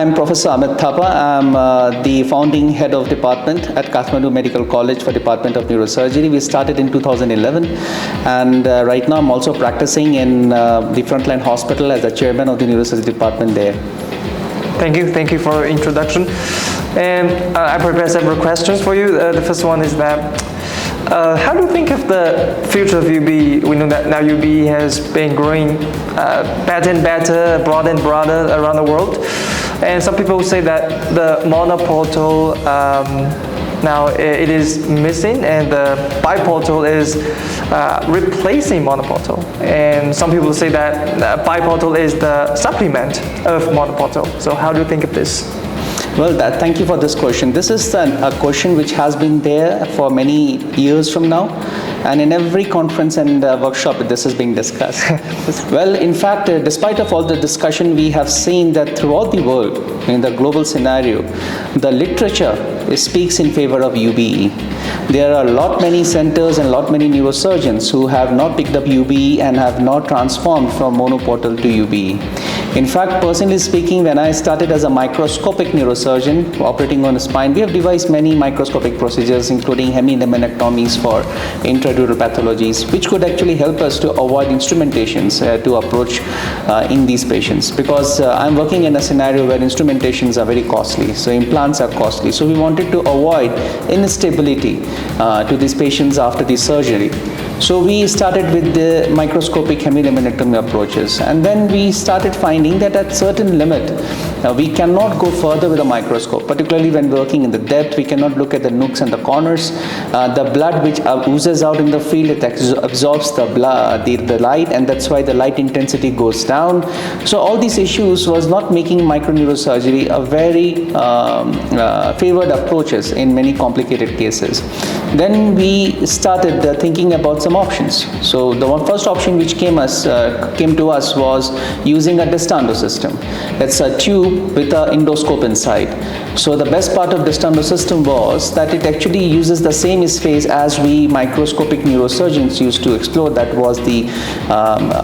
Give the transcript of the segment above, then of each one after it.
I'm Professor Amit Thapa. I'm the founding head of department at Kathmandu Medical College for Department of Neurosurgery. We started in 2011, and right now I'm also practicing in the Frontline Hospital as the chairman of the neurosurgery department there. Thank you for your introduction. And I prepared several questions for you. The first one is that, how do you think of the future of UBE? We know that now UBE has been growing better and better, broader and broader around the world. And some people say that the monoportal now it is missing, and the biportal is replacing monoportal. And some people say that biportal is the supplement of monoportal. So how do you think of this? Well, thank you for this question. This is a question which has been there for many years from now, and in every conference and workshop this is being discussed. Well, in fact, despite of all the discussion, we have seen that throughout the world, in the global scenario, the literature speaks in favor of UBE. There are many centers and many neurosurgeons who have not picked up UBE and have not transformed from monoportal to UBE. In fact, personally speaking, when I started as a microscopic neurosurgeon operating on the spine, we have devised many microscopic procedures, including hemilaminectomies for intradural pathologies, which could actually help us to avoid instrumentations to approach in these patients. Because I'm working in a scenario where instrumentations are very costly, so implants are costly. So we wanted to avoid instability to these patients after the surgery. So we started with the microscopic hemilaminectomy approaches, and then we started finding that at certain limit we cannot go further with a microscope, particularly when working in the depth. We cannot look at the nooks and the corners. The blood which oozes out in the field, it absorbs the light, and that's why the light intensity goes down. So all these issues was not making microneurosurgery a very favored approaches in many complicated cases. Then we started thinking about some options. So the first option which came to us was using a Destando system. It's a tube with an endoscope inside. So the best part of Destando system was that it actually uses the same space as we microscopic neurosurgeons used to explore. That was the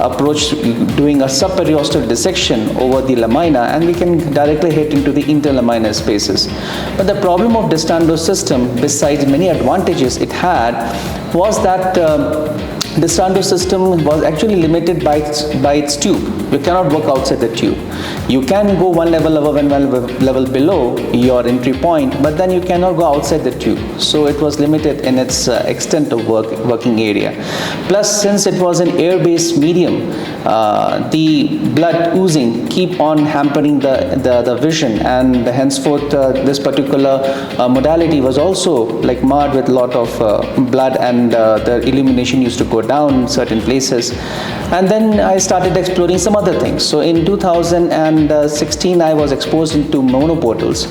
approach, doing a subperiosteal dissection over the lamina, and we can directly hit into the interlaminar spaces. But the problem of Destando system, besides many advantages it had, was that the Destando system was actually limited by its tube. You cannot work outside the tube. You can go one level above and one level below your entry point, but then you cannot go outside the tube. So it was limited in its extent of working area. Plus, since it was an air-based medium, the blood oozing keep on hampering the vision, and henceforth this particular modality was also like marred with a lot of blood, and the illumination used to go down in certain places. And then I started exploring some other things. So in 2016 I was exposed into monoportals.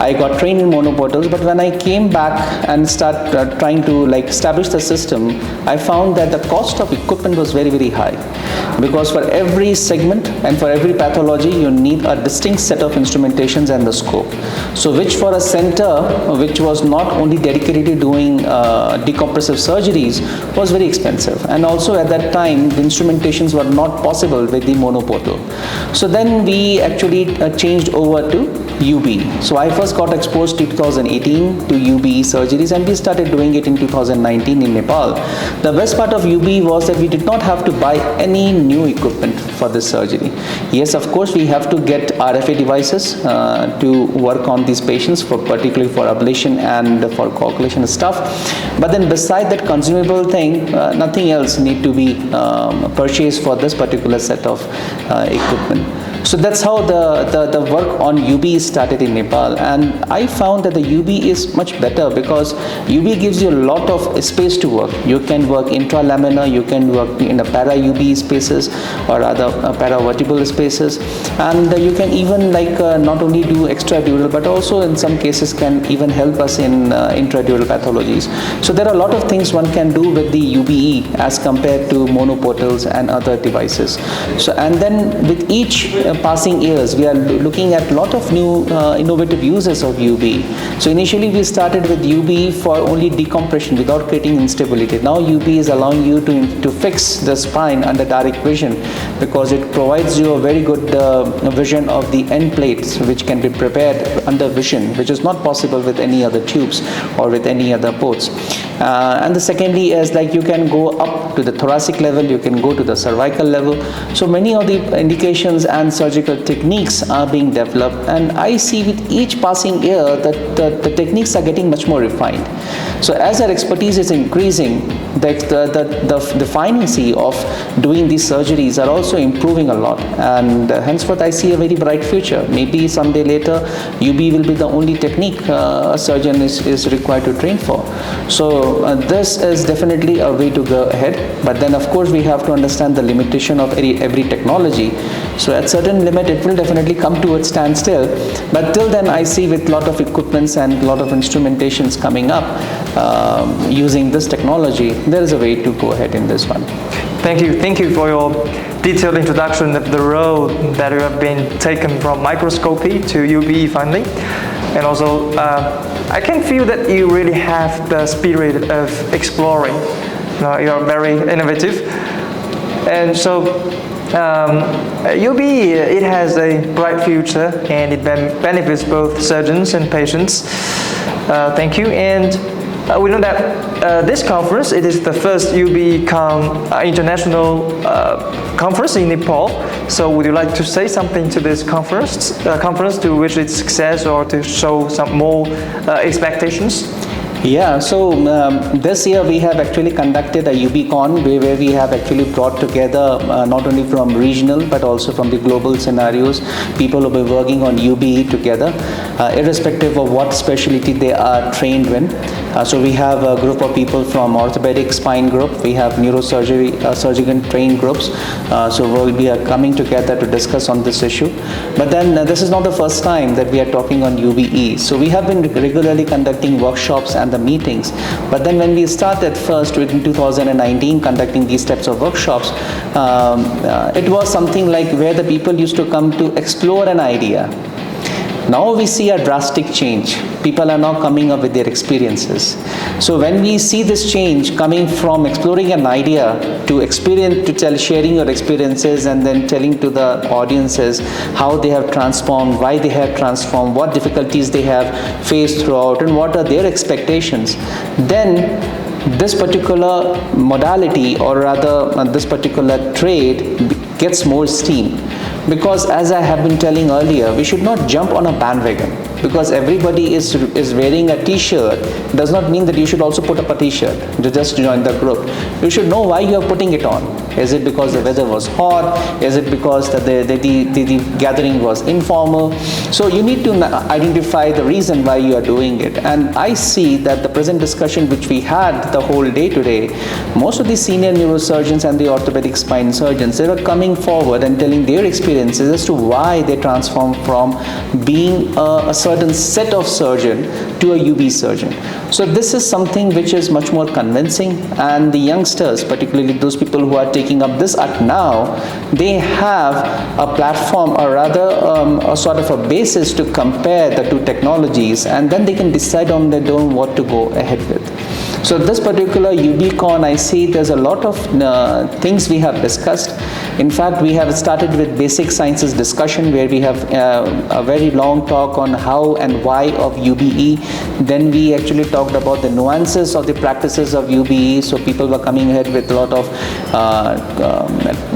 I got trained in monoportals, but when I came back and start trying to establish the system, I found that the cost of equipment was very, very high, because for every segment and for every pathology you need a distinct set of instrumentations and the scope. So which for a center which was not only dedicated to doing decompressive surgeries was very expensive, and also at that time the instrumentations were not possible with the monoportal. So then we actually changed over to UBE. So I first got exposed in 2018 to UBE surgeries, and we started doing it in 2019 in Nepal. The best part of UBE was that we did not have to buy any new equipment for this surgery. Yes, of course, we have to get RFA devices to work on these patients, particularly for ablation and for coagulation stuff. But then beside that consumable thing, nothing else need to be purchased for this particular set of equipment. So that's how the work on UBE started in Nepal, and I found that the UBE is much better because UBE gives you a lot of space to work. You can work intralaminar, you can work in the para-UBE spaces or other paravertebral spaces, and you can even not only do extradural, but also in some cases can even help us in intradural pathologies. So there are a lot of things one can do with the UBE as compared to monoportals and other devices. So, and then with each passing years, we are looking at a lot of new innovative uses of UBE. So initially we started with UBE for only decompression without creating instability. Now UBE is allowing you to fix the spine under direct vision, because it provides you a very good vision of the end plates, which can be prepared under vision, which is not possible with any other tubes or with any other ports. And the secondly is like you can go up to the thoracic level, you can go to the cervical level. So many of the indications and surgical techniques are being developed, and I see with each passing year that the techniques are getting much more refined. So as our expertise is increasing, the finency of doing these surgeries are also improving a lot, and henceforth I see a very bright future. Maybe someday later UBE will be the only technique a surgeon is required to train for. So this is definitely a way to go ahead, but then of course we have to understand the limitation of every technology. So at certain limit it will definitely come to a standstill, but till then I see with lot of equipments and lot of instrumentations coming up using this technology, there is a way to go ahead in this one. Thank you for your detailed introduction of the road that you have been taken from microscopy to UBE finally. And also, I can feel that you really have the spirit of exploring. You are very innovative. And so, UBE, it has a bright future, and it benefits both surgeons and patients. Thank you. And we know that this conference, it is the first UBECON international conference in Nepal. So would you like to say something to this conference to wish its success or to show some more expectations? Yeah, so this year we have actually conducted a UBECON where we have actually brought together not only from regional but also from the global scenarios, people who will be working on UBE together, irrespective of what specialty they are trained in. So we have a group of people from orthopedic spine group, we have neurosurgery surgeon trained groups, so we'll be coming together to discuss on this issue. But then this is not the first time that we are talking on UBE. So we have been regularly conducting workshops and the meetings, but then when we started first in 2019 conducting these types of workshops, it was something like where the people used to come to explore an idea. Now we see a drastic change. People are now coming up with their experiences. So when we see this change coming from exploring an idea to sharing your experiences and then telling to the audiences how they have transformed, why they have transformed, what difficulties they have faced throughout, and what are their expectations, then this particular modality, or rather this particular trade, gets more steam. Because as I have been telling earlier, we should not jump on a bandwagon. Because everybody is wearing a t-shirt does not mean that you should also put up a t-shirt to just join the group. You should know why you are putting it on. Is it because the weather was hot? Is it because the gathering was informal? So you need to identify the reason why you are doing it. And I see that the present discussion which we had the whole day today, most of the senior neurosurgeons and the orthopedic spine surgeons, they were coming forward and telling their experiences as to why they transformed from being a certain set of surgeon to a UB surgeon. So this is something which is much more convincing, and the youngsters, particularly those people who are taking up this art now, they have a platform, or rather a sort of a basis to compare the two technologies, and then they can decide on their own what to go ahead with. So this particular UBECON, I see there's a lot of things we have discussed. In fact, we have started with basic sciences discussion, where we have a very long talk on how and why of UBE. Then we actually talked about the nuances of the practices of UBE. So people were coming ahead with a lot of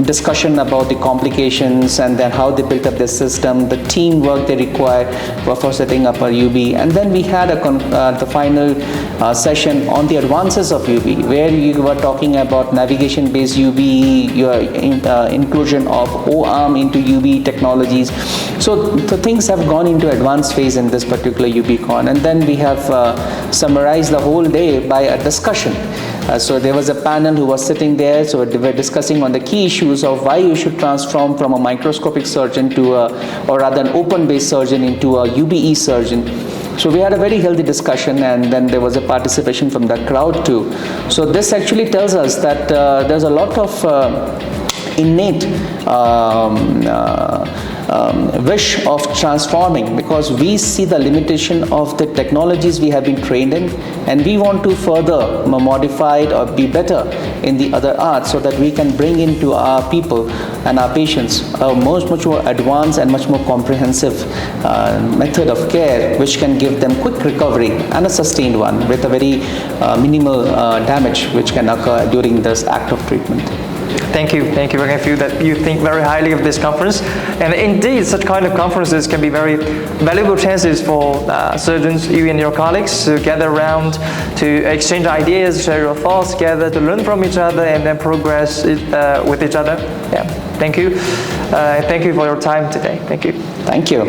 discussion about the complications, and then how they built up their system, the teamwork they require for setting up a UBE. And then we had the final session on the advances of UBE, where you were talking about navigation-based UBE, your inclusion of O-arm into UBE technologies. So the things have gone into advanced phase in this particular UBECON, and then we have summarized the whole day by a discussion. So there was a panel who was sitting there, so they were discussing on the key issues of why you should transform from a microscopic surgeon to or rather an open-based surgeon into a UBE surgeon. So we had a very healthy discussion, and then there was a participation from the crowd too. So this actually tells us that there's a lot of innate wish of transforming, because we see the limitation of the technologies we have been trained in, and we want to further modify it or be better in the other arts, so that we can bring into our people and our patients a much more advanced and much more comprehensive method of care, which can give them quick recovery and a sustained one with a very minimal damage which can occur during this act of treatment. Thank you. I can feel that you think very highly of this conference. And indeed, such kind of conferences can be very valuable chances for surgeons, you and your colleagues, to gather around, to exchange ideas, share your thoughts, gather to learn from each other, and then progress with each other. Yeah. Thank you. Thank you for your time today. Thank you. Thank you.